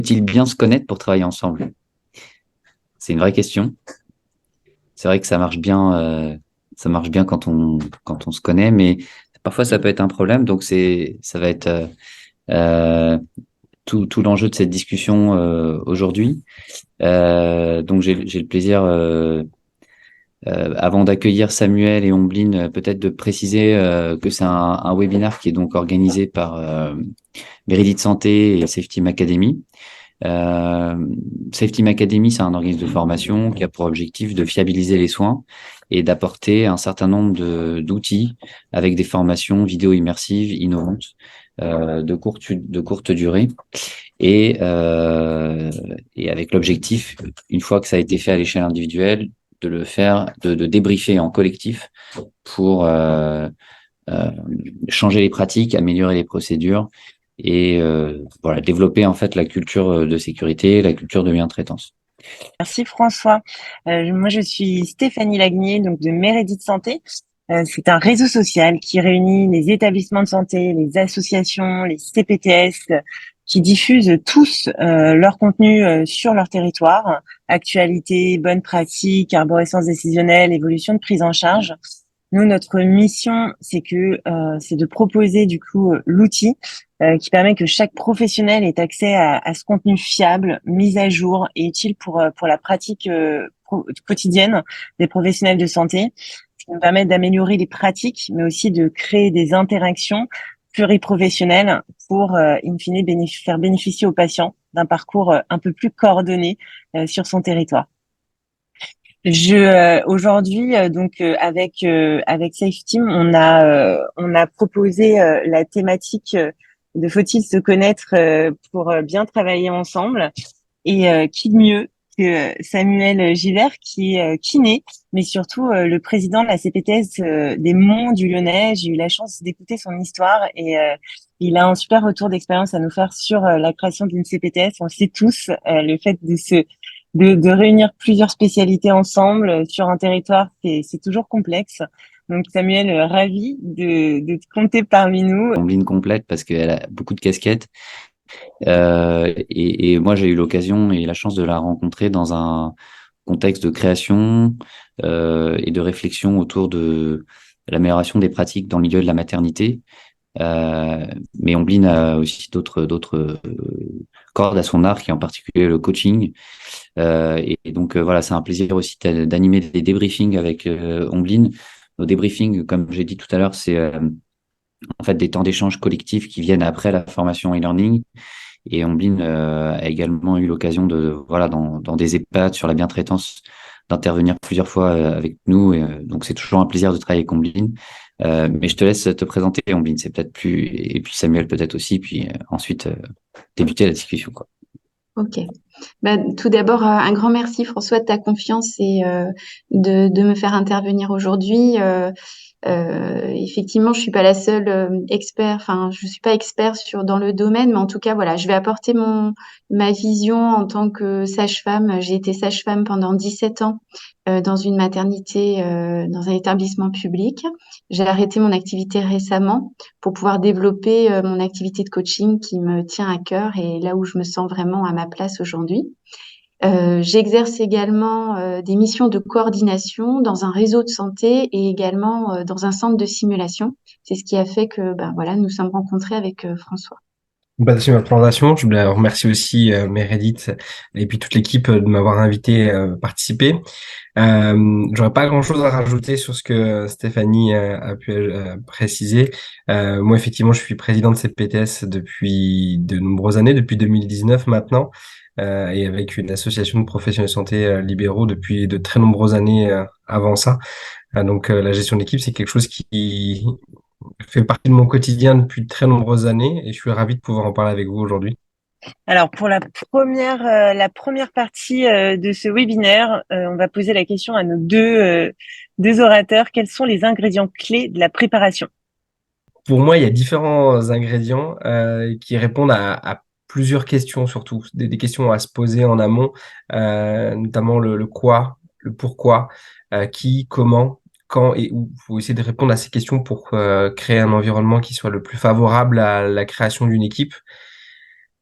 faut-il bien se connaître pour travailler ensemble? C'est une vraie question. C'est vrai que ça marche bien quand on se connaît, mais parfois ça peut être un problème. Donc ça va être euh, tout l'enjeu de cette discussion aujourd'hui. Donc j'ai le plaisir, avant d'accueillir Samuel et Omblin, peut-être de préciser que c'est un webinaire qui est donc organisé par Meredith Santé et Safety Academy. Euh, Safety Academy, c'est un organisme de formation qui a pour objectif de fiabiliser les soins et d'apporter un certain nombre d'outils avec des formations vidéo immersives innovantes de courte durée et avec l'objectif, une fois que ça a été fait à l'échelle individuelle, de le faire, de débriefer en collectif pour euh, changer les pratiques, améliorer les procédures et voilà, développer en fait la culture de sécurité, la culture de bientraitance. Merci François. Moi, je suis Stéphanie Lagnier, donc de Meredith Santé. C'est un réseau social qui réunit les établissements de santé, les associations, les CPTS, qui diffusent tous leur contenu sur leur territoire, actualité, bonnes pratiques, arborescence décisionnelle, évolution de prise en charge. Nous, notre mission, c'est de proposer du coup l'outil qui permet que chaque professionnel ait accès à ce contenu fiable, mis à jour et utile pour la pratique quotidienne des professionnels de santé, qui nous permet d'améliorer les pratiques, mais aussi de créer des interactions pluriprofessionnelles pour, in fine, faire bénéficier aux patients d'un parcours un peu plus coordonné sur son territoire. Aujourd'hui avec Safe Team, on a proposé la thématique de faut-il se connaître pour bien travailler ensemble, et qui de mieux que Samuel Givert, qui est kiné, mais surtout le président de la CPTS des Monts du Lyonnais. J'ai eu la chance d'écouter son histoire, et il a un super retour d'expérience à nous faire sur la création d'une CPTS. On le sait tous, le fait de réunir plusieurs spécialités ensemble sur un territoire, c'est toujours complexe. Donc Samuel, ravi de te compter parmi nous. En ligne complète parce qu'elle a beaucoup de casquettes. Et moi, j'ai eu l'occasion et la chance de la rencontrer dans un contexte de création et de réflexion autour de l'amélioration des pratiques dans le milieu de la maternité. Mais Omblin a aussi d'autres cordes à son arc, et en particulier le coaching. Et donc voilà, c'est un plaisir aussi d'animer des débriefings avec Omblin. Nos débriefings, comme j'ai dit tout à l'heure, c'est en fait des temps d'échange collectifs qui viennent après la formation e-learning. Et Omblin a également eu l'occasion de, voilà, dans des EHPAD sur la bientraitance, d'intervenir plusieurs fois avec nous. Et, donc c'est toujours un plaisir de travailler avec Omblin. Mais je te laisse te présenter, Omblin, c'est peut-être plus, et puis Samuel peut-être aussi, puis ensuite débuter la discussion, quoi. Ok. Bah, tout d'abord, un grand merci François de ta confiance et de me faire intervenir aujourd'hui. Effectivement, je suis pas la seule expert, enfin, je suis pas expert dans le domaine, mais en tout cas, voilà, je vais apporter ma vision en tant que sage-femme. J'ai été sage-femme pendant 17 ans dans une maternité, dans un établissement public. J'ai arrêté mon activité récemment pour pouvoir développer mon activité de coaching qui me tient à cœur et là où je me sens vraiment à ma place aujourd'hui. J'exerce également des missions de coordination dans un réseau de santé et également dans un centre de simulation. C'est ce qui a fait que ben, voilà, nous sommes rencontrés avec François. Bah, c'est ma présentation. Je voulais remercier aussi Meredith et puis toute l'équipe de m'avoir invité à participer. J'aurais pas grand-chose à rajouter sur ce que Stéphanie a pu préciser. Moi, effectivement, je suis président de CPTS depuis de nombreuses années, depuis 2019 maintenant, et avec une association de professionnels de santé libéraux depuis de très nombreuses années avant ça. Donc, la gestion d'équipe, c'est quelque chose qui fait partie de mon quotidien depuis de très nombreuses années, et je suis ravi de pouvoir en parler avec vous aujourd'hui. Alors pour la première partie de ce webinaire, on va poser la question à nos deux orateurs. Quels sont les ingrédients clés de la préparation? Pour moi, il y a différents ingrédients qui répondent à plusieurs questions, surtout des questions à se poser en amont, notamment le quoi, le pourquoi, qui, comment, quand et où. Il faut essayer de répondre à ces questions pour créer un environnement qui soit le plus favorable à la création d'une équipe.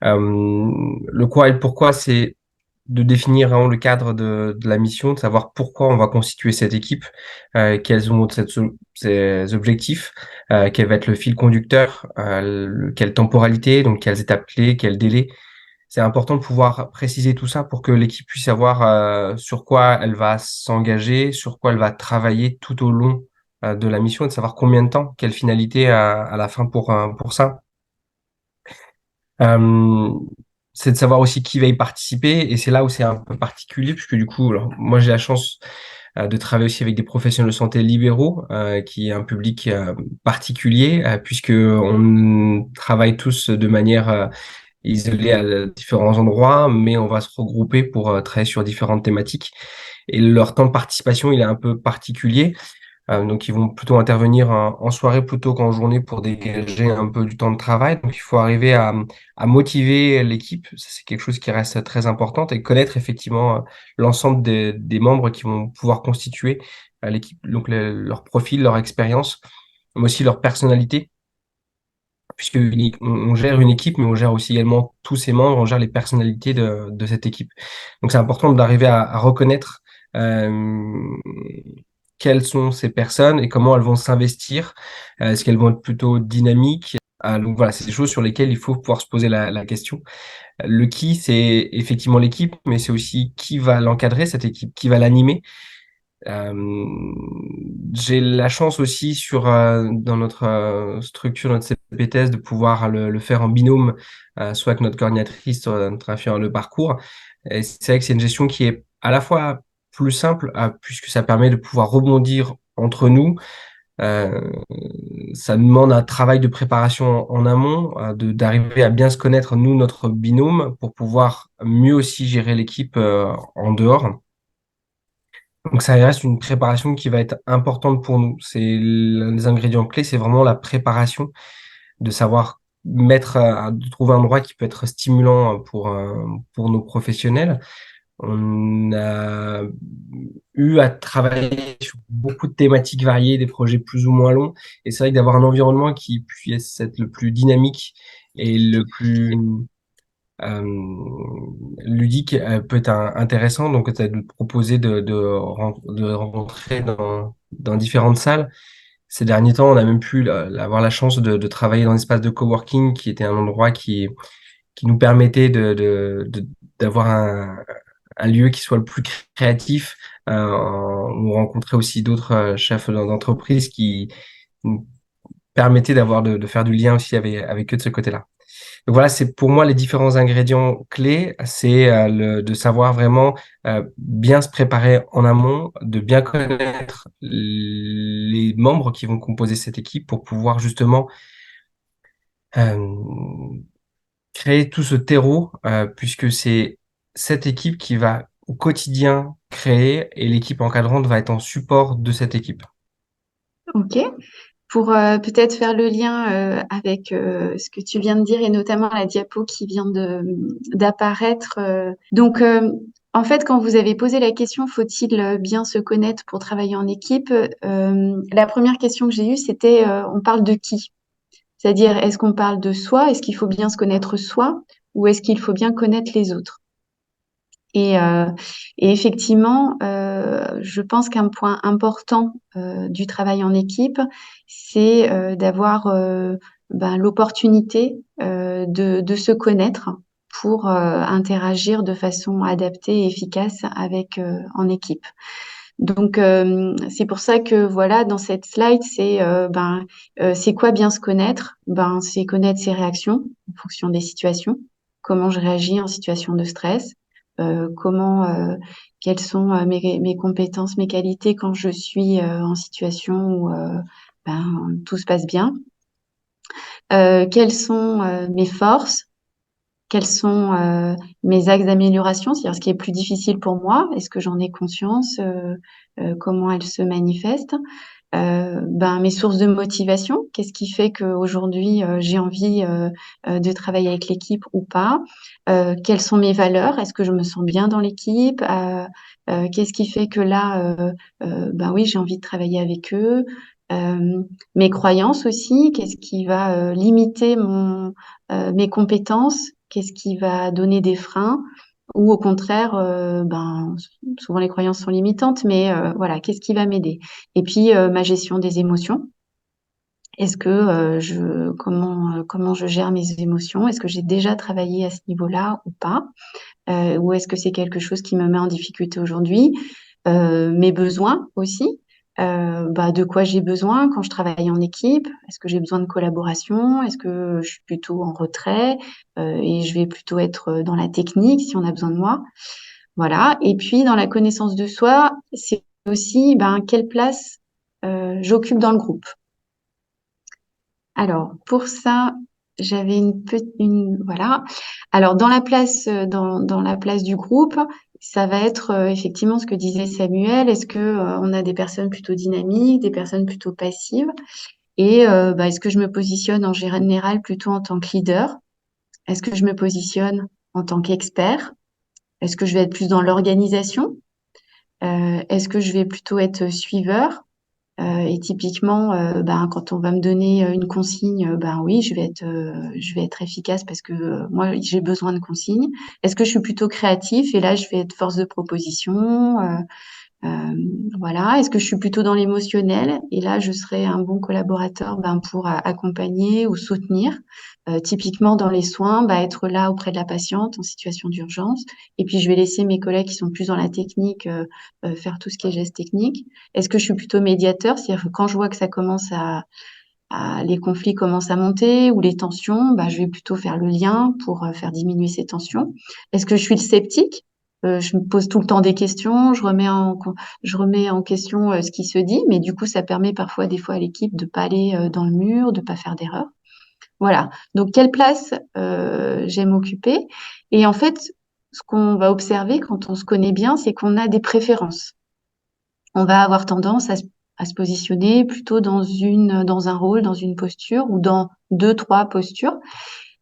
Le quoi et le pourquoi, c'est de définir vraiment le cadre de la mission, de savoir pourquoi on va constituer cette équipe, quels sont ces objectifs, quel va être le fil conducteur, quelle temporalité, donc quelles étapes clés, quels délais. C'est important de pouvoir préciser tout ça pour que l'équipe puisse savoir sur quoi elle va s'engager, sur quoi elle va travailler tout au long de la mission et de savoir combien de temps, quelle finalité à la fin pour ça. Euh, c'est de savoir aussi qui va y participer et c'est là où c'est un peu particulier puisque du coup, alors, moi j'ai la chance de travailler aussi avec des professionnels de santé libéraux qui est un public particulier puisque on travaille tous de manière isolée à différents endroits, mais on va se regrouper pour travailler sur différentes thématiques et leur temps de participation il est un peu particulier. Donc, ils vont plutôt intervenir en soirée plutôt qu'en journée pour dégager un peu du temps de travail. Donc, il faut arriver à motiver l'équipe. Ça, c'est quelque chose qui reste très important et connaître effectivement l'ensemble des membres qui vont pouvoir constituer l'équipe, donc leur profil, leur expérience, mais aussi leur personnalité. Puisque on gère une équipe, mais on gère aussi également tous ses membres, on gère les personnalités de cette équipe. Donc, c'est important d'arriver à reconnaître euh, quelles sont ces personnes et comment elles vont s'investir. Est-ce qu'elles vont être plutôt dynamiques? Donc voilà, c'est des choses sur lesquelles il faut pouvoir se poser la question. Le qui, c'est effectivement l'équipe, mais c'est aussi qui va l'encadrer, cette équipe, qui va l'animer. Euh, j'ai la chance aussi dans notre structure, notre CPTS, de pouvoir le faire en binôme, soit avec notre coordinatrice, soit notre infirmière le parcours. Et c'est vrai que c'est une gestion qui est à la fois plus simple, puisque ça permet de pouvoir rebondir entre nous. Euh, Ça demande un travail de préparation en amont, d'arriver à bien se connaître, nous, notre binôme, pour pouvoir mieux aussi gérer l'équipe en dehors. Donc ça reste une préparation qui va être importante pour nous. C'est l'un des ingrédients clés, c'est vraiment la préparation, de savoir de trouver un endroit qui peut être stimulant pour nos professionnels. On a eu à travailler sur beaucoup de thématiques variées, des projets plus ou moins longs. Et c'est vrai que d'avoir un environnement qui puisse être le plus dynamique et le plus ludique peut être intéressant. Donc, tu as de proposer de rencontrer dans différentes salles. Ces derniers temps, on a même pu avoir la chance de travailler dans un espace de coworking qui était un endroit qui nous permettait d'avoir un lieu qui soit le plus créatif. On rencontrait aussi d'autres chefs d'entreprise qui nous permettaient de faire du lien aussi avec eux de ce côté-là. Donc voilà, c'est pour moi les différents ingrédients clés, c'est de savoir vraiment bien se préparer en amont, de bien connaître les membres qui vont composer cette équipe pour pouvoir justement euh, créer tout ce terreau, puisque c'est cette équipe qui va au quotidien créer et l'équipe encadrante va être en support de cette équipe. Ok. Pour peut-être faire le lien avec ce que tu viens de dire et notamment la diapo qui vient d'apparaître. En fait, quand vous avez posé la question, faut-il bien se connaître pour travailler en équipe? La première question que j'ai eue, c'était on parle de qui? C'est-à-dire, est-ce qu'on parle de soi? Est-ce qu'il faut bien se connaître soi? Ou est-ce qu'il faut bien connaître les autres? Et, euh, et effectivement, je pense qu'un point important du travail en équipe, c'est d'avoir l'opportunité de se connaître pour interagir de façon adaptée et efficace avec en équipe. Donc c'est pour ça que voilà dans cette slide c'est quoi bien se connaître? C'est connaître ses réactions en fonction des situations, comment je réagis en situation de stress, comment quelles sont mes compétences, mes qualités quand je suis en situation où tout se passe bien, quelles sont mes forces, quels sont mes axes d'amélioration, c'est-à-dire ce qui est plus difficile pour moi, est-ce que j'en ai conscience, comment elles se manifestent, mes sources de motivation, qu'est-ce qui fait qu'aujourd'hui j'ai envie de travailler avec l'équipe ou pas, quelles sont mes valeurs, est-ce que je me sens bien dans l'équipe, qu'est-ce qui fait que là, oui, j'ai envie de travailler avec eux, mes croyances aussi, qu'est-ce qui va limiter mes compétences, qu'est-ce qui va donner des freins, ou au contraire, souvent les croyances sont limitantes, mais voilà, qu'est-ce qui va m'aider? Et puis ma gestion des émotions. Est-ce que comment je gère mes émotions? Est-ce que j'ai déjà travaillé à ce niveau-là ou pas? Ou est-ce que c'est quelque chose qui me met en difficulté aujourd'hui? Mes besoins aussi. De quoi j'ai besoin quand je travaille en équipe? Est-ce que j'ai besoin de collaboration? Est-ce que je suis plutôt en retrait et je vais plutôt être dans la technique si on a besoin de moi? Voilà. Et puis dans la connaissance de soi, c'est aussi quelle place j'occupe dans le groupe. Alors, pour ça, j'avais voilà. Alors, dans la place du groupe, ça va être effectivement ce que disait Samuel. Est-ce que on a des personnes plutôt dynamiques, des personnes plutôt passives? Et est-ce que je me positionne en général plutôt en tant que leader? Est-ce que je me positionne en tant qu'expert? Est-ce que je vais être plus dans l'organisation? Est-ce que je vais plutôt être suiveur? Et typiquement, quand on va me donner une consigne, oui, je vais être efficace parce que moi, j'ai besoin de consignes. Est-ce que je suis plutôt créatif? Et là, je vais être force de proposition. Voilà. Est-ce que je suis plutôt dans l'émotionnel? Et là, je serai un bon collaborateur pour accompagner ou soutenir. Typiquement, dans les soins, être là auprès de la patiente en situation d'urgence. Et puis, je vais laisser mes collègues qui sont plus dans la technique faire tout ce qui est gestes techniques. Est-ce que je suis plutôt médiateur? C'est-à-dire que quand je vois que ça commence les conflits commencent à monter ou les tensions, je vais plutôt faire le lien pour faire diminuer ces tensions. Est-ce que je suis le sceptique? Je me pose tout le temps des questions, je remets en question ce qui se dit, mais du coup, ça permet parfois, des fois, à l'équipe de pas aller dans le mur, de pas faire d'erreur. Voilà. Donc, quelle place j'aime occuper? Et en fait, ce qu'on va observer quand on se connaît bien, c'est qu'on a des préférences. On va avoir tendance à se positionner plutôt dans un rôle, dans une posture ou dans deux, trois postures.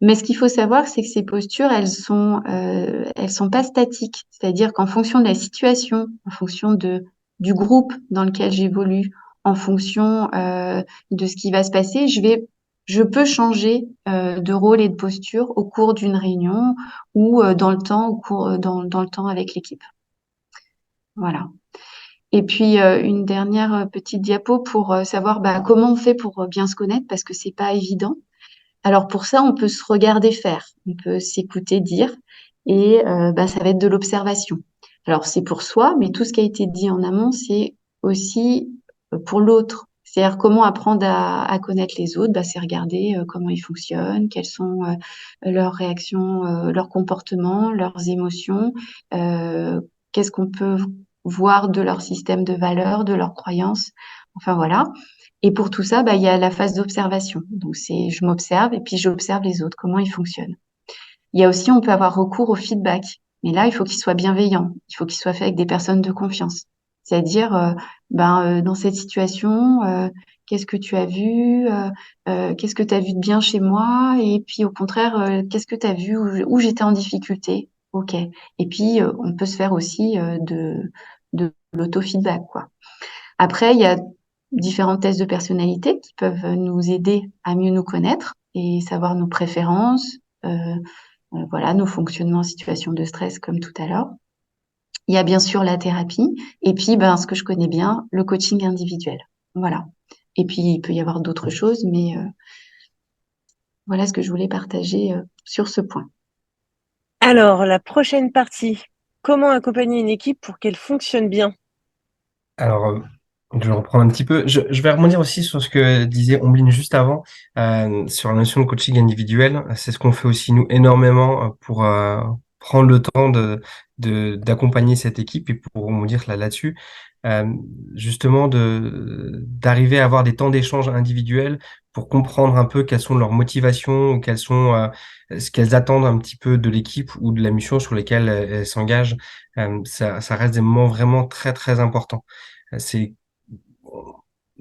Mais ce qu'il faut savoir, c'est que ces postures, elles sont pas statiques. C'est-à-dire qu'en fonction de la situation, en fonction du groupe dans lequel j'évolue, en fonction de ce qui va se passer, je peux changer de rôle et de posture au cours d'une réunion ou dans le temps, dans le temps avec l'équipe. Voilà. Et puis une dernière petite diapo pour savoir comment on fait pour bien se connaître parce que c'est pas évident. Alors pour ça, on peut se regarder faire, on peut s'écouter dire et ça va être de l'observation. Alors c'est pour soi, mais tout ce qui a été dit en amont, c'est aussi pour l'autre. C'est-à-dire comment apprendre à connaître les autres, c'est regarder comment ils fonctionnent, quelles sont leurs réactions, leurs comportements, leurs émotions, qu'est-ce qu'on peut voir de leur système de valeurs, de leurs croyances. Enfin voilà. Et pour tout ça, il y a la phase d'observation. Donc je m'observe et puis j'observe les autres, comment ils fonctionnent. Il y a aussi, on peut avoir recours au feedback. Mais là, il faut qu'il soit bienveillant. Il faut qu'il soit fait avec des personnes de confiance. C'est-à-dire, dans cette situation, qu'est-ce que tu as vu, qu'est-ce que tu as vu de bien chez moi, et puis au contraire, qu'est-ce que tu as vu où j'étais en difficulté. Ok. Et puis, on peut se faire aussi de l'auto-feedback, quoi. Après, il y a différents tests de personnalité qui peuvent nous aider à mieux nous connaître et savoir nos préférences, voilà, nos fonctionnements en situation de stress comme tout à l'heure. Il y a bien sûr la thérapie et puis ce que je connais bien, le coaching individuel. Voilà. Et puis il peut y avoir d'autres choses, mais voilà ce que je voulais partager sur ce point. Alors, la prochaine partie, comment accompagner une équipe pour qu'elle fonctionne bien? Alors, je vais reprendre un petit peu. Je vais rebondir aussi sur ce que disait Ombline juste avant, sur la notion de coaching individuel. C'est ce qu'on fait aussi, nous, énormément pour prendre le temps d'accompagner cette équipe et pour rebondir là-dessus. Justement, d'arriver à avoir des temps d'échange individuels pour comprendre un peu quelles sont leurs motivations ou quelles sont ce qu'elles attendent un petit peu de l'équipe ou de la mission sur lesquelles elles s'engagent. Ça reste des moments vraiment très, très importants. C'est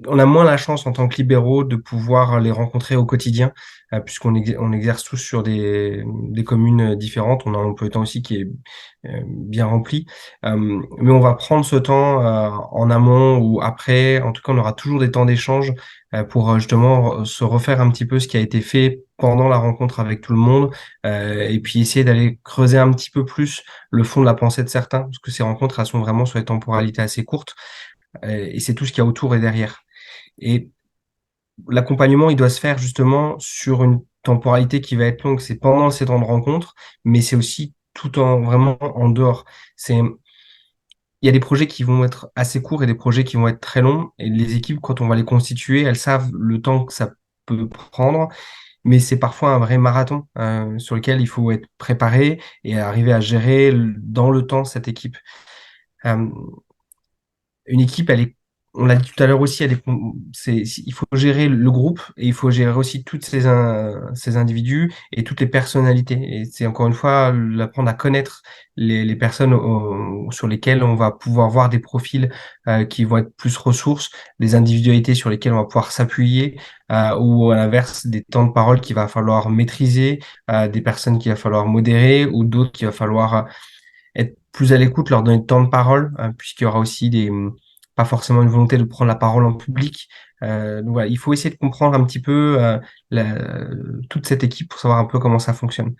on a moins la chance en tant que libéraux de pouvoir les rencontrer au quotidien, puisqu'on on exerce tous sur des communes différentes. On a un emploi du temps aussi qui est bien rempli. Mais on va prendre ce temps en amont ou après. En tout cas, on aura toujours des temps d'échange pour justement se refaire un petit peu ce qui a été fait pendant la rencontre avec tout le monde, et puis essayer d'aller creuser un petit peu plus le fond de la pensée de certains, parce que ces rencontres, elles sont vraiment sur des temporalités assez courtes, et c'est tout ce qu'il y a autour et derrière. Et l'accompagnement, il doit se faire justement sur une temporalité qui va être longue. C'est pendant ces temps de rencontre, mais c'est aussi tout en vraiment en dehors. Il y a des projets qui vont être assez courts et des projets qui vont être très longs. Et les équipes, quand on va les constituer, elles savent le temps que ça peut prendre. Mais c'est parfois un vrai marathon sur lequel il faut être préparé et arriver à gérer dans le temps cette équipe. Euh, une équipe, on l'a dit tout à l'heure aussi, il faut gérer le groupe et il faut gérer aussi toutes ces individus et toutes les personnalités. Et c'est encore une fois apprendre à connaître les personnes sur lesquelles on va pouvoir voir des profils qui vont être plus ressources, des individualités sur lesquelles on va pouvoir s'appuyer, ou à l'inverse des temps de parole qu'il va falloir maîtriser, des personnes qu'il va falloir modérer ou d'autres qu'il va falloir être plus à l'écoute, leur donner de temps de parole, puisqu'il y aura aussi pas forcément une volonté de prendre la parole en public. Donc voilà, il faut essayer de comprendre un petit peu toute cette équipe pour savoir un peu comment ça fonctionne.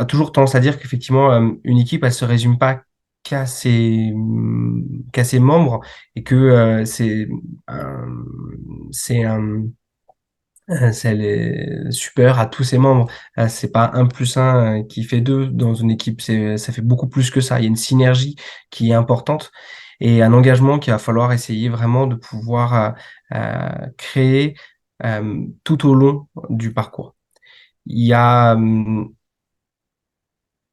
Toujours tendance à dire qu'effectivement, une équipe, elle se résume pas qu'à ses membres et que c'est un supérieur à tous ses membres. C'est pas un plus un qui fait deux dans une équipe. Ça fait beaucoup plus que ça. Il y a une synergie qui est importante et un engagement qu'il va falloir essayer vraiment de pouvoir créer tout au long du parcours. Il y a,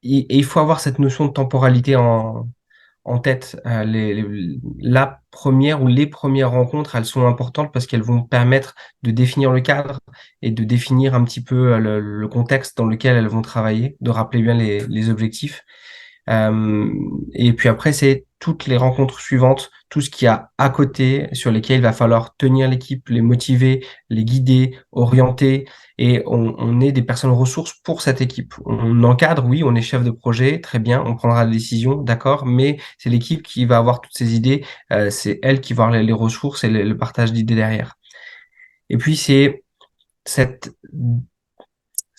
et il faut avoir cette notion de temporalité en tête. La première ou les premières rencontres, elles sont importantes parce qu'elles vont permettre de définir le cadre et de définir un petit peu le contexte dans lequel elles vont travailler, de rappeler bien les objectifs. Euh, et puis après, c'est toutes les rencontres suivantes, tout ce qu'il y a à côté sur lesquels il va falloir tenir l'équipe, les motiver, les guider, orienter. Et on est des personnes ressources pour cette équipe. On encadre, oui, on est chef de projet, très bien, on prendra la décision, d'accord, mais c'est l'équipe qui va avoir toutes ces idées, c'est elle qui va avoir les ressources et le partage d'idées derrière. Et puis c'est cette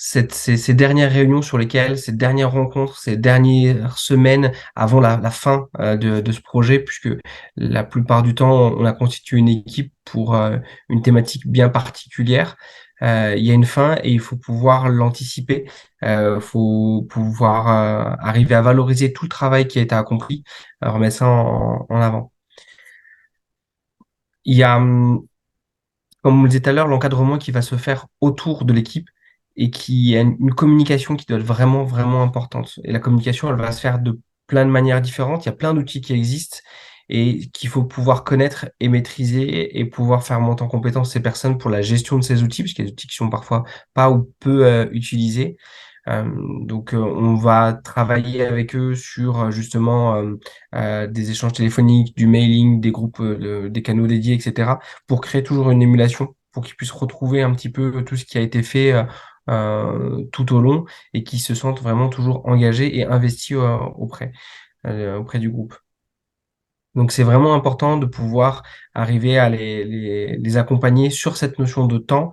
ces dernières réunions sur lesquelles, ces dernières rencontres, ces dernières semaines avant la fin de ce projet, puisque la plupart du temps, on a constitué une équipe pour une thématique bien particulière. Il y a une fin et il faut pouvoir l'anticiper. Il faut pouvoir arriver à valoriser tout le travail qui a été accompli, remettre ça en avant. Il y a, comme on le disait tout à l'heure, l'encadrement qui va se faire autour de l'équipe et qui a une communication qui doit être vraiment, vraiment importante. Et la communication, elle va se faire de plein de manières différentes. Il y a plein d'outils qui existent et qu'il faut pouvoir connaître et maîtriser et pouvoir faire monter en compétence ces personnes pour la gestion de ces outils, parce qu'il y a des outils qui sont parfois pas ou peu utilisés. Donc, on va travailler avec eux sur justement des échanges téléphoniques, du mailing, des groupes, des canaux dédiés, etc., pour créer toujours une émulation, pour qu'ils puissent retrouver un petit peu tout ce qui a été fait tout au long et qu'ils se sentent vraiment toujours engagés et investis auprès du groupe. Donc, c'est vraiment important de pouvoir arriver à les accompagner sur cette notion de temps,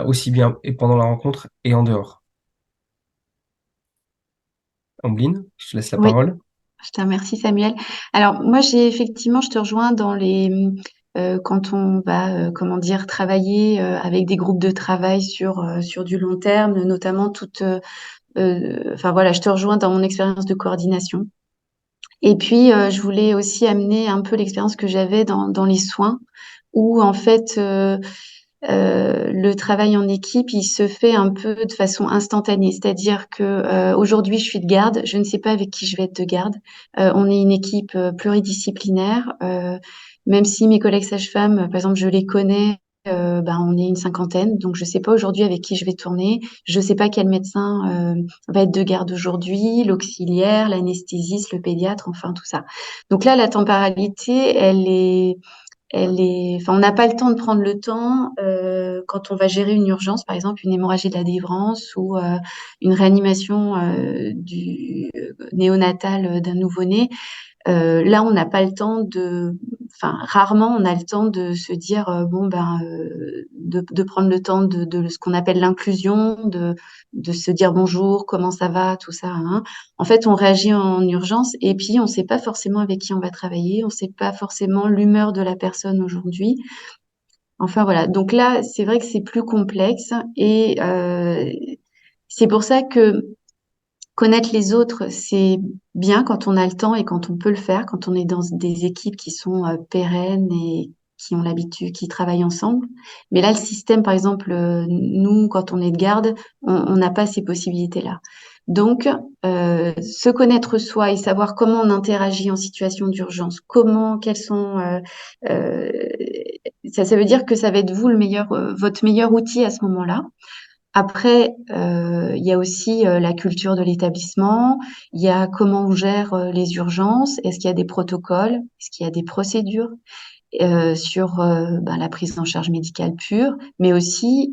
aussi bien et pendant la rencontre et en dehors. Amblin, je te laisse la Oui, parole. je te remercie, Samuel. Alors, moi, je te rejoins dans quand on va, comment dire, travailler avec des groupes de travail sur du long terme, notamment enfin voilà, je te rejoins dans mon expérience de coordination. Et puis, je voulais aussi amener un peu l'expérience que j'avais dans les soins, où en fait, le travail en équipe, il se fait un peu de façon instantanée. C'est-à-dire que aujourd'hui, je suis de garde, je ne sais pas avec qui je vais être de garde. On est une équipe pluridisciplinaire. Même si mes collègues sages-femmes, par exemple, je les connais, ben, on est une cinquantaine, donc je sais pas aujourd'hui avec qui je vais tourner. Je sais pas quel médecin va être de garde aujourd'hui, l'auxiliaire, l'anesthésiste, le pédiatre, enfin tout ça. Donc là, la temporalité, on n'a pas le temps de prendre le temps quand on va gérer une urgence, par exemple une hémorragie de la délivrance ou une réanimation du néonatal d'un nouveau-né. Là, on n'a pas le temps rarement on a le temps de se dire de prendre le temps de ce qu'on appelle l'inclusion, de se dire bonjour, comment ça va, tout ça. Hein. En fait, on réagit en urgence et puis on ne sait pas forcément avec qui on va travailler, on ne sait pas forcément l'humeur de la personne aujourd'hui. Enfin voilà. Donc là, c'est vrai que c'est plus complexe et c'est pour ça que connaître les autres, c'est bien quand on a le temps et quand on peut le faire, quand on est dans des équipes qui sont pérennes et qui ont l'habitude, qui travaillent ensemble. Mais là, le système, par exemple, nous, quand on est de garde, on n'a pas ces possibilités-là. Donc, se connaître soi et savoir comment on interagit en situation d'urgence, quels sont, euh, ça veut dire que ça va être vous votre meilleur outil à ce moment-là. Après, il y a aussi la culture de l'établissement, il y a comment on gère les urgences, est-ce qu'il y a des protocoles, est-ce qu'il y a des procédures sur la prise en charge médicale pure, mais aussi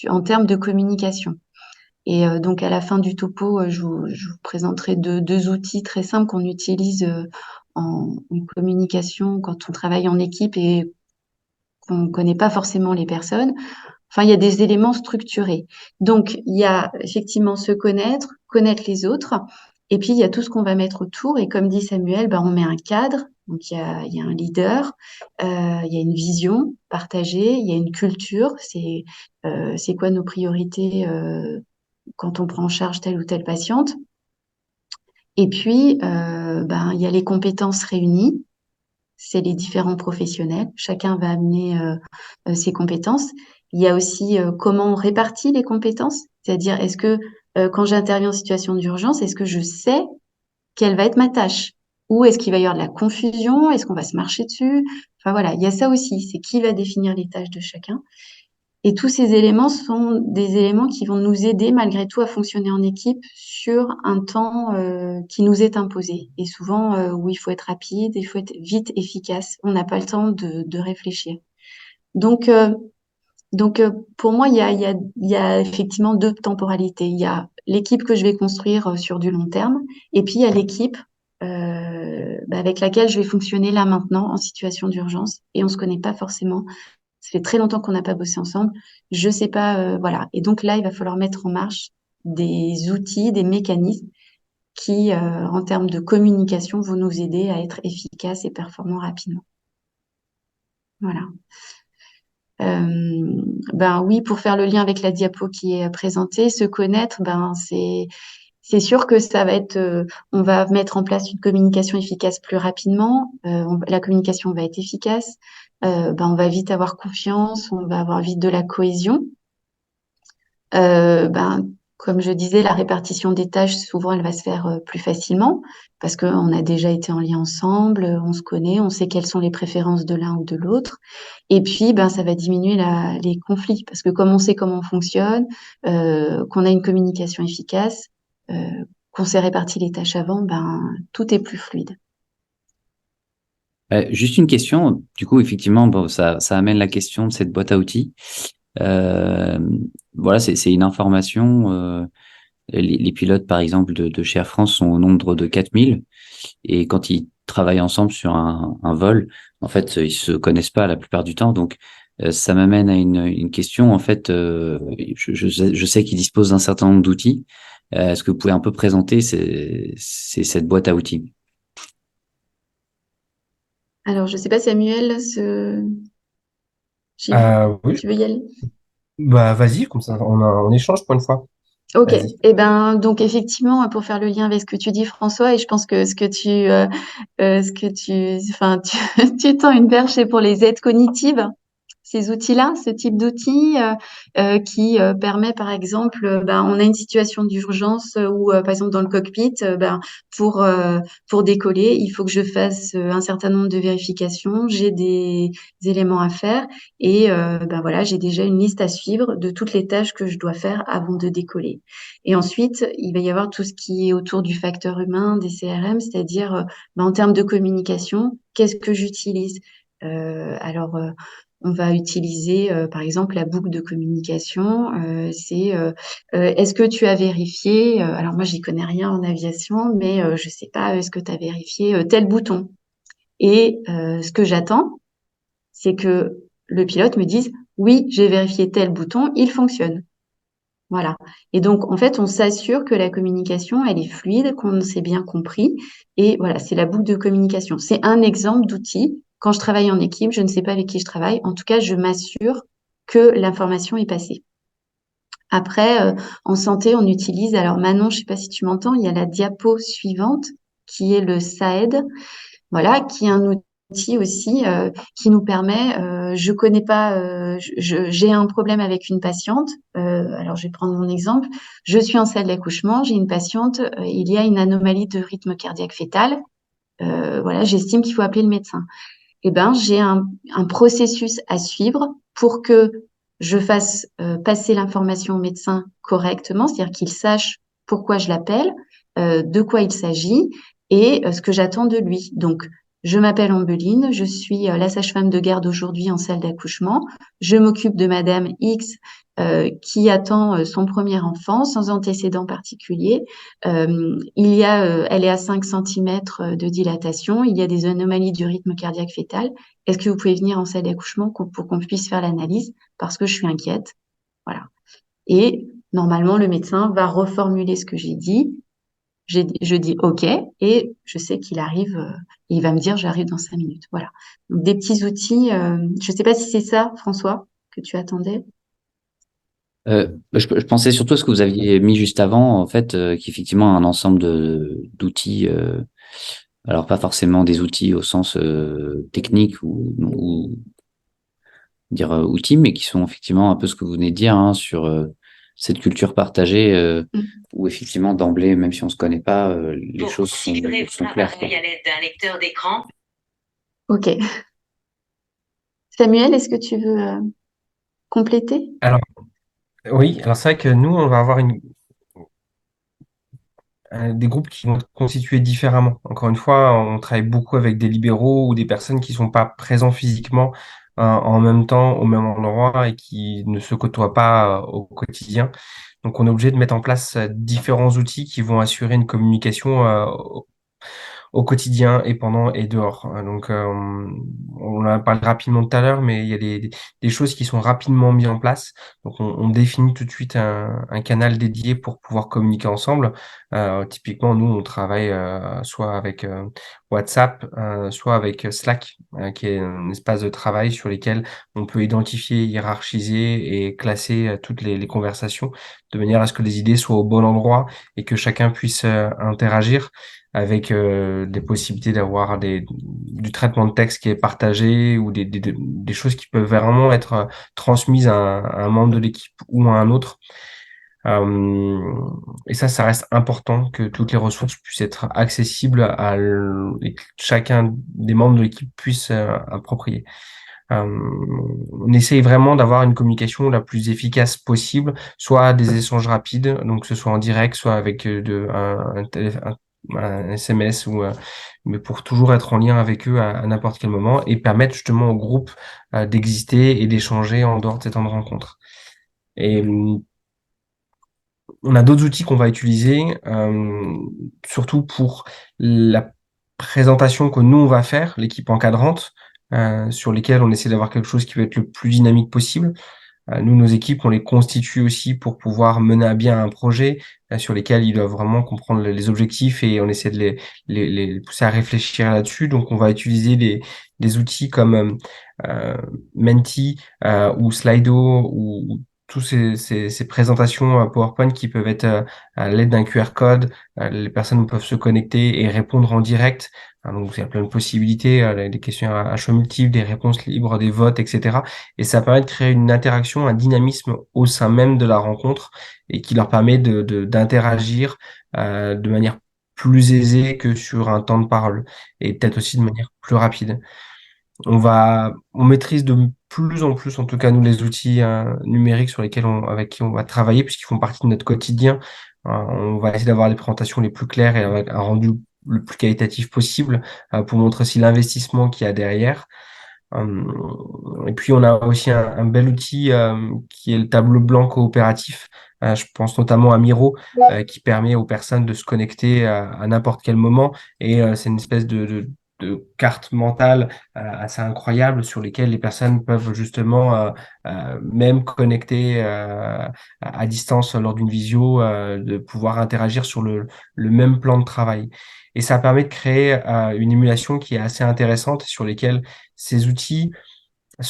en termes de communication. Et donc à la fin du topo, je vous présenterai deux outils très simples qu'on utilise en communication quand on travaille en équipe et qu'on ne connaît pas forcément les personnes. Enfin, il y a des éléments structurés. Donc, il y a effectivement se connaître, connaître les autres, et puis il y a tout ce qu'on va mettre autour. Et comme dit Samuel, on met un cadre. Donc, il y a un leader, il y a une vision partagée, il y a une culture. C'est quoi nos priorités quand on prend en charge telle ou telle patiente. Et puis, il y a les compétences réunies. C'est les différents professionnels. Chacun va amener ses compétences. Il y a aussi comment on répartit les compétences, c'est-à-dire est-ce que quand j'interviens en situation d'urgence, est-ce que je sais quelle va être ma tâche ou est-ce qu'il va y avoir de la confusion, est-ce qu'on va se marcher dessus? Enfin voilà, il y a ça aussi, c'est qui va définir les tâches de chacun. Et tous ces éléments sont des éléments qui vont nous aider malgré tout à fonctionner en équipe sur un temps qui nous est imposé. Et souvent où il faut être rapide, il faut être vite efficace. On n'a pas le temps de réfléchir. Donc, pour moi, il y a effectivement deux temporalités. Il y a l'équipe que je vais construire sur du long terme, et puis il y a l'équipe avec laquelle je vais fonctionner là maintenant en situation d'urgence. Et on se connaît pas forcément. Ça fait très longtemps qu'on n'a pas bossé ensemble. Je sais pas, voilà. Et donc là, il va falloir mettre en marche des outils, des mécanismes qui, en termes de communication, vont nous aider à être efficaces et performants rapidement. Voilà. Oui, pour faire le lien avec la diapo qui est présentée, se connaître, c'est sûr que ça va être, on va mettre en place une communication efficace plus rapidement. La communication va être efficace. On va vite avoir confiance, on va avoir vite de la cohésion. Comme je disais, la répartition des tâches, souvent, elle va se faire plus facilement parce qu'on a déjà été en lien ensemble, on se connaît, on sait quelles sont les préférences de l'un ou de l'autre. Et puis, ça va diminuer les conflits parce que comme on sait comment on fonctionne, qu'on a une communication efficace, qu'on s'est réparti les tâches avant, tout est plus fluide. Juste une question. Du coup, effectivement, ça amène la question de cette boîte à outils. Voilà, c'est une information. Les pilotes, par exemple, de chez Air France sont au nombre de 4000. Et quand ils travaillent ensemble sur un vol, en fait, ils se connaissent pas la plupart du temps. Donc, ça m'amène à une question. En fait, je sais qu'ils disposent d'un certain nombre d'outils. Est-ce que vous pouvez un peu présenter cette boîte à outils? Alors, je sais pas, Samuel, Oui, tu veux y aller? vas-y, comme ça, on échange pour une fois. Ok. Vas-y. Donc effectivement, pour faire le lien avec ce que tu dis, François, et je pense que tu tends une perche, c'est pour les aides cognitives. Ces outils-là, ce type d'outils qui permet, par exemple, on a une situation d'urgence où, par exemple, dans le cockpit, pour décoller, il faut que je fasse un certain nombre de vérifications, j'ai des éléments à faire et voilà, j'ai déjà une liste à suivre de toutes les tâches que je dois faire avant de décoller. Et ensuite, il va y avoir tout ce qui est autour du facteur humain, des CRM, c'est-à-dire en termes de communication, qu'est-ce que j'utilise? Alors, on va utiliser, par exemple, la boucle de communication. C'est est-ce que tu as vérifié, alors moi, j'y connais rien en aviation, mais je sais pas, est-ce que tu as vérifié tel bouton? Et ce que j'attends, c'est que le pilote me dise, oui, j'ai vérifié tel bouton, il fonctionne. Voilà. Et donc, en fait, on s'assure que la communication, elle est fluide, qu'on s'est bien compris. Et voilà, c'est la boucle de communication. C'est un exemple d'outil. Quand je travaille en équipe, je ne sais pas avec qui je travaille. En tout cas, je m'assure que l'information est passée. Après, en santé, on utilise, alors Manon, je sais pas si tu m'entends, il y a la diapo suivante qui est le SAED. Voilà, qui est un outil aussi qui nous permet, je connais pas, j'ai un problème avec une patiente. Alors, je vais prendre mon exemple. Je suis en salle d'accouchement, j'ai une patiente, il y a une anomalie de rythme cardiaque fœtal. Voilà, j'estime qu'il faut appeler le médecin. Eh ben, j'ai un processus à suivre pour que je fasse passer l'information au médecin correctement, c'est-à-dire qu'il sache pourquoi je l'appelle, de quoi il s'agit et ce que j'attends de lui. Donc, je m'appelle Ambeline, je suis la sage-femme de garde aujourd'hui en salle d'accouchement. Je m'occupe de Madame X qui attend son premier enfant sans antécédent particulier. Elle est à 5 centimètres de dilatation. Il y a des anomalies du rythme cardiaque fœtal. Est-ce que vous pouvez venir en salle d'accouchement pour qu'on puisse faire l'analyse parce que je suis inquiète. Voilà. Et normalement, le médecin va reformuler ce que j'ai dit. Je dis OK et je sais qu'il arrive. Il va me dire j'arrive dans 5 minutes. Voilà. Donc, des petits outils. Je ne sais pas si c'est ça, François, que tu attendais. Je pensais surtout à ce que vous aviez mis juste avant, en fait, qui effectivement un ensemble d'outils, alors pas forcément des outils au sens technique ou dire outils, mais qui sont effectivement un peu ce que vous venez de dire hein, sur cette culture partagée Mm. où effectivement d'emblée, même si on se connaît pas, les choses sont claires. Quoi. À l'aide d'un lecteur d'écran. OK. Samuel, est-ce que tu veux compléter? Alors, oui, alors c'est vrai que nous, on va avoir des groupes qui vont être constitués différemment. Encore une fois, on travaille beaucoup avec des libéraux ou des personnes qui sont pas présents physiquement en même temps au même endroit et qui ne se côtoient pas au quotidien. Donc, on est obligé de mettre en place différents outils qui vont assurer une communication au quotidien et pendant et dehors. Donc, on en a parlé rapidement tout à l'heure, mais il y a des choses qui sont rapidement mises en place. Donc, on définit tout de suite un canal dédié pour pouvoir communiquer ensemble. Typiquement, nous, on travaille soit avec WhatsApp, soit avec Slack, qui est un espace de travail sur lesquels on peut identifier, hiérarchiser et classer toutes les conversations de manière à ce que les idées soient au bon endroit et que chacun puisse interagir avec des possibilités d'avoir du traitement de texte qui est partagé ou des choses qui peuvent vraiment être transmises à un membre de l'équipe ou à un autre. Et ça reste important que toutes les ressources puissent être accessibles et que chacun des membres de l'équipe puisse approprier. On essaye vraiment d'avoir une communication la plus efficace possible, soit des échanges rapides, donc que ce soit en direct, soit avec un SMS mais pour toujours être en lien avec eux à n'importe quel moment et permettre justement au groupe d'exister et d'échanger en dehors de ces temps de rencontre. Et on a d'autres outils qu'on va utiliser, surtout pour la présentation que nous on va faire, l'équipe encadrante, sur lesquels on essaie d'avoir quelque chose qui va être le plus dynamique possible. Nous, nos équipes, on les constitue aussi pour pouvoir mener à bien un projet sur lesquels ils doivent vraiment comprendre les objectifs et on essaie de les pousser à réfléchir là-dessus. Donc, on va utiliser des outils comme Menti ou Slido ou tous ces présentations PowerPoint qui peuvent être à l'aide d'un QR code. Les personnes peuvent se connecter et répondre en direct. Donc, il y a plein de possibilités, des questions à choix multiples, des réponses libres, des votes, etc. Et ça permet de créer une interaction, un dynamisme au sein même de la rencontre et qui leur permet d'interagir de manière plus aisée que sur un temps de parole et peut-être aussi de manière plus rapide. On maîtrise de plus en plus, en tout cas nous, les outils numériques avec qui on va travailler puisqu'ils font partie de notre quotidien. On va essayer d'avoir les présentations les plus claires et avec un rendu le plus qualitatif possible pour montrer aussi l'investissement qu'il y a derrière. Et puis, on a aussi un bel outil qui est le tableau blanc coopératif. Je pense notamment à Miro, qui permet aux personnes de se connecter à n'importe quel moment. Et c'est une espèce de carte mentale assez incroyable sur lesquelles les personnes peuvent justement même connecter à distance lors d'une visio, de pouvoir interagir sur le même plan de travail. Et ça permet de créer une émulation qui est assez intéressante sur lesquelles ces outils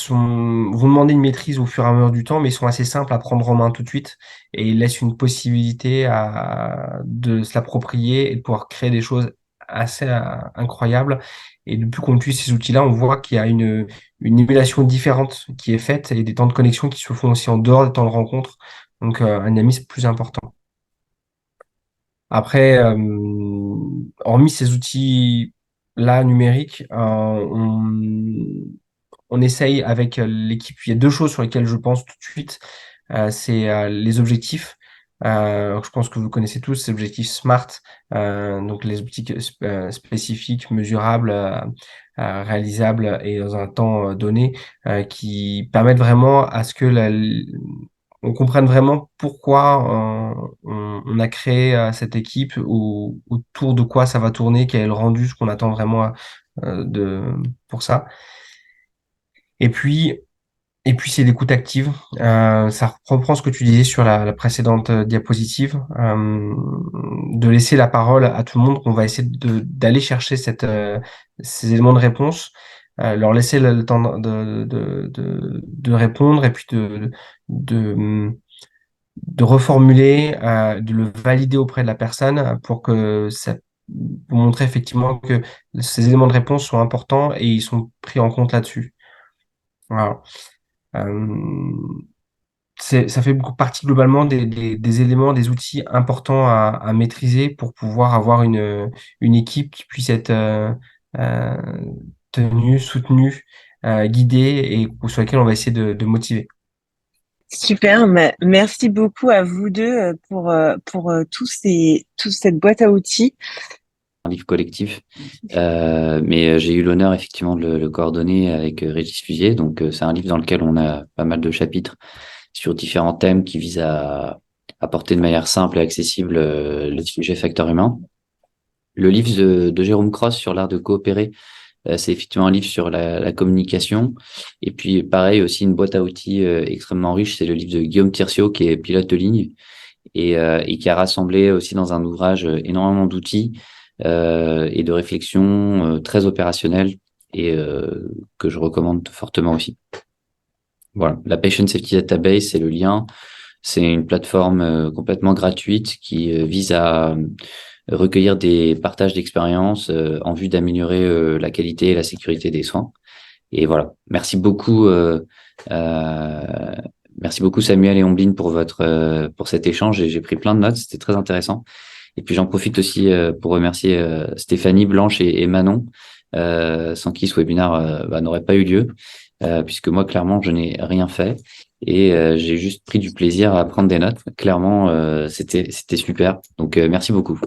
vont demander une maîtrise au fur et à mesure du temps, mais ils sont assez simples à prendre en main tout de suite et ils laissent une possibilité de se l'approprier et de pouvoir créer des choses assez incroyables. Et depuis qu'on utilise ces outils-là, on voit qu'il y a une émulation différente qui est faite et des temps de connexion qui se font aussi en dehors des temps de rencontre. Donc, un dynamisme plus important. Après, hormis ces outils-là numériques, on essaye avec l'équipe. Il y a deux choses sur lesquelles je pense tout de suite. C'est les objectifs. Je pense que vous connaissez tous ces objectifs SMART, donc les objectifs spécifiques, mesurables, réalisables et dans un temps donné, qui permettent vraiment à ce que on comprenne vraiment pourquoi on a créé cette équipe, autour de quoi ça va tourner, quel est le rendu, ce qu'on attend vraiment pour ça. Et puis, c'est l'écoute active. Ça reprend ce que tu disais sur la précédente diapositive, de laisser la parole à tout le monde. On va essayer d'aller chercher ces éléments de réponse, leur laisser le temps de répondre et puis de, de reformuler, de le valider auprès de la personne pour montrer effectivement que ces éléments de réponse sont importants et ils sont pris en compte là-dessus. Voilà. Euh, Ça fait beaucoup partie globalement des éléments, des outils importants à maîtriser pour pouvoir avoir une équipe qui puisse être euh, tenue, soutenue, guidée et sur laquelle on va essayer de motiver. Super, merci beaucoup à vous deux pour toute cette boîte à outils. Un livre collectif, mais j'ai eu l'honneur effectivement de le coordonner avec Régis Fusier. Donc c'est un livre dans lequel on a pas mal de chapitres sur différents thèmes qui visent à apporter de manière simple et accessible le sujet facteur humain. Le livre de Jérôme Cross sur l'art de coopérer, c'est effectivement un livre sur la communication. Et puis pareil, aussi une boîte à outils extrêmement riche, c'est le livre de Guillaume Tirciot qui est pilote de ligne et qui a rassemblé aussi dans un ouvrage énormément d'outils et de réflexions très opérationnelles et que je recommande fortement aussi. Voilà, la Patient Safety Database, c'est le lien. C'est une plateforme complètement gratuite qui vise à recueillir des partages d'expériences en vue d'améliorer la qualité et la sécurité des soins. Et voilà, merci beaucoup Samuel et Omblin pour cet échange. Et j'ai pris plein de notes, c'était très intéressant. Et puis j'en profite aussi pour remercier Stéphanie, Blanche et Manon, sans qui ce webinaire n'aurait pas eu lieu. Puisque moi, clairement, je n'ai rien fait et j'ai juste pris du plaisir à prendre des notes. Clairement, c'était super. Donc, merci beaucoup.